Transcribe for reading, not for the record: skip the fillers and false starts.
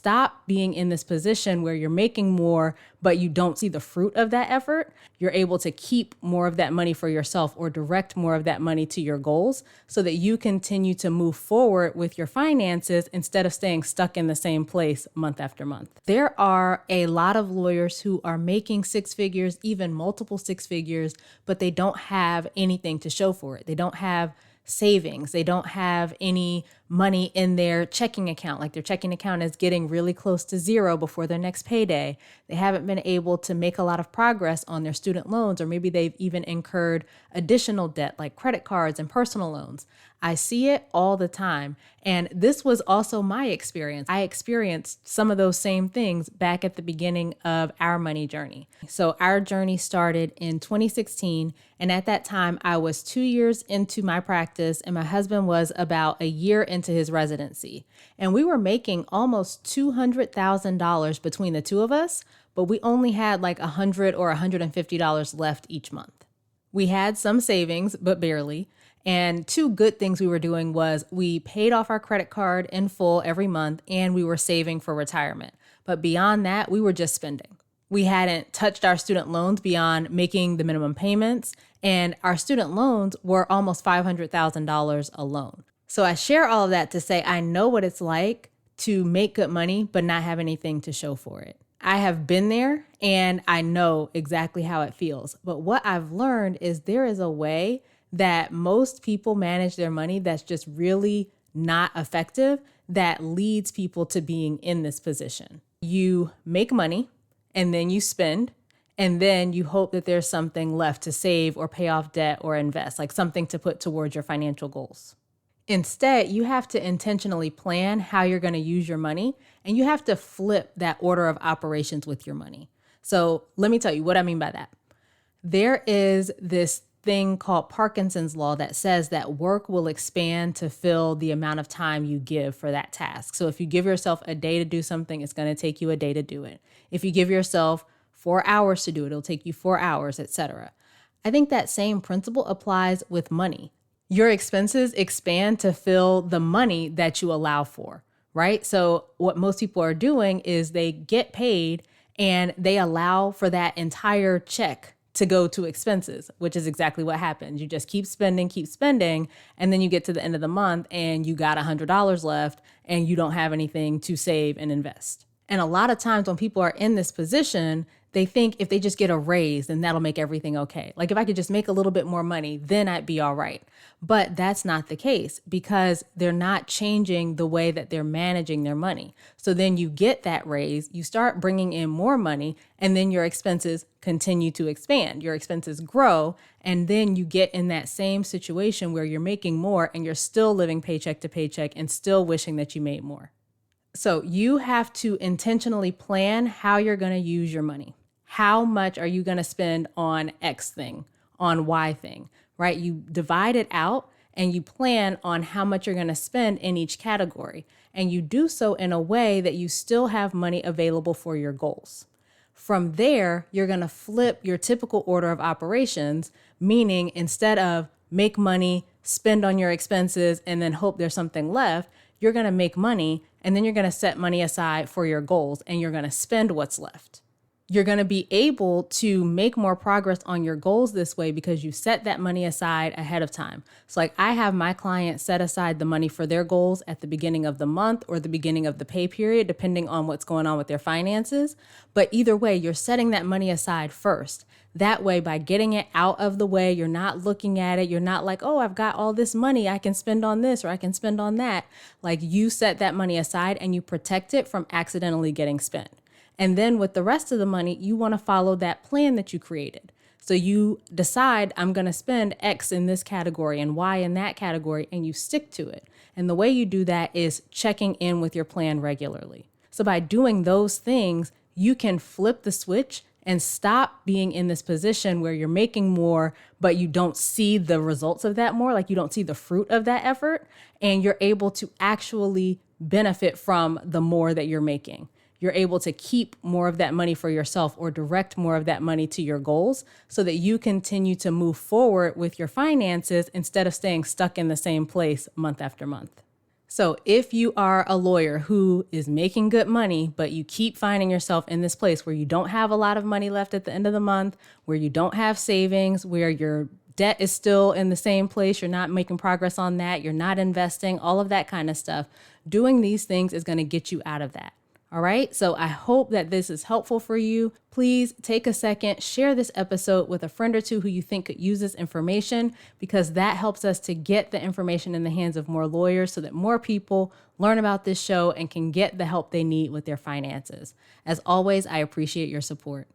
Stop being in this position where you're making more, but you don't see the fruit of that effort. You're able to keep more of that money for yourself or direct more of that money to your goals so that you continue to move forward with your finances instead of staying stuck in the same place month after month. There are a lot of lawyers who are making six figures, even multiple six figures, but they don't have anything to show for it. They don't have savings. They don't have any money in their checking account. Like their checking account is getting really close to zero before their next payday. They haven't been able to make a lot of progress on their student loans, or maybe they've even incurred additional debt like credit cards and personal loans. I see it all the time. And this was also my experience. I experienced some of those same things back at the beginning of our money journey. So our journey started in 2016. And at that time, I was 2 years into my practice and my husband was about a year into his residency. And we were making almost $200,000 between the two of us, but we only had like $100 or $150 left each month. We had some savings, but barely. And two good things we were doing was we paid off our credit card in full every month and we were saving for retirement. But beyond that, we were just spending. We hadn't touched our student loans beyond making the minimum payments, and our student loans were almost $500,000 alone. So I share all of that to say I know what it's like to make good money but not have anything to show for it. I have been there and I know exactly how it feels. But what I've learned is there is a way that most people manage their money that's just really not effective, that leads people to being in this position. You make money and then you spend, and then you hope that there's something left to save or pay off debt or invest, like something to put towards your financial goals. Instead, you have to intentionally plan how you're going to use your money, and you have to flip that order of operations with your money. So let me tell you what I mean by that. There is this thing called Parkinson's law that says that work will expand to fill the amount of time you give for that task. So if you give yourself a day to do something, it's going to take you a day to do it. If you give yourself 4 hours to do it, it'll take you 4 hours, etc. I think that same principle applies with money. Your expenses expand to fill the money that you allow for, right? So what most people are doing is they get paid and they allow for that entire check to go to expenses, which is exactly what happens. You just keep spending, and then you get to the end of the month and you got $100 left and you don't have anything to save and invest. And a lot of times when people are in this position, they think if they just get a raise, then that'll make everything okay. Like if I could just make a little bit more money, then I'd be all right. But that's not the case because they're not changing the way that they're managing their money. So then you get that raise, you start bringing in more money, and then your expenses continue to expand. Your expenses grow, and then you get in that same situation where you're making more and you're still living paycheck to paycheck and still wishing that you made more. So you have to intentionally plan how you're going to use your money. How much are you going to spend on X thing, on Y thing, right? You divide it out and you plan on how much you're going to spend in each category. And you do so in a way that you still have money available for your goals. From there, you're going to flip your typical order of operations, meaning instead of make money, spend on your expenses, and then hope there's something left, you're going to make money and then you're going to set money aside for your goals and you're going to spend what's left. You're going to be able to make more progress on your goals this way because you set that money aside ahead of time. So like I have my clients set aside the money for their goals at the beginning of the month or the beginning of the pay period, depending on what's going on with their finances. But either way, you're setting that money aside first. That way, by getting it out of the way, you're not looking at it. You're not like, oh, I've got all this money I can spend on this or I can spend on that. Like you set that money aside and you protect it from accidentally getting spent. And then with the rest of the money, you want to follow that plan that you created. So you decide I'm going to spend X in this category and Y in that category, and you stick to it. And the way you do that is checking in with your plan regularly. So by doing those things, you can flip the switch and stop being in this position where you're making more, but you don't see the results of that more, like you don't see the fruit of that effort, and you're able to actually benefit from the more that you're making. You're able to keep more of that money for yourself or direct more of that money to your goals so that you continue to move forward with your finances instead of staying stuck in the same place month after month. So if you are a lawyer who is making good money, but you keep finding yourself in this place where you don't have a lot of money left at the end of the month, where you don't have savings, where your debt is still in the same place, you're not making progress on that, you're not investing, all of that kind of stuff, doing these things is going to get you out of that. All right. So I hope that this is helpful for you. Please take a second, share this episode with a friend or two who you think could use this information, because that helps us to get the information in the hands of more lawyers so that more people learn about this show and can get the help they need with their finances. As always, I appreciate your support.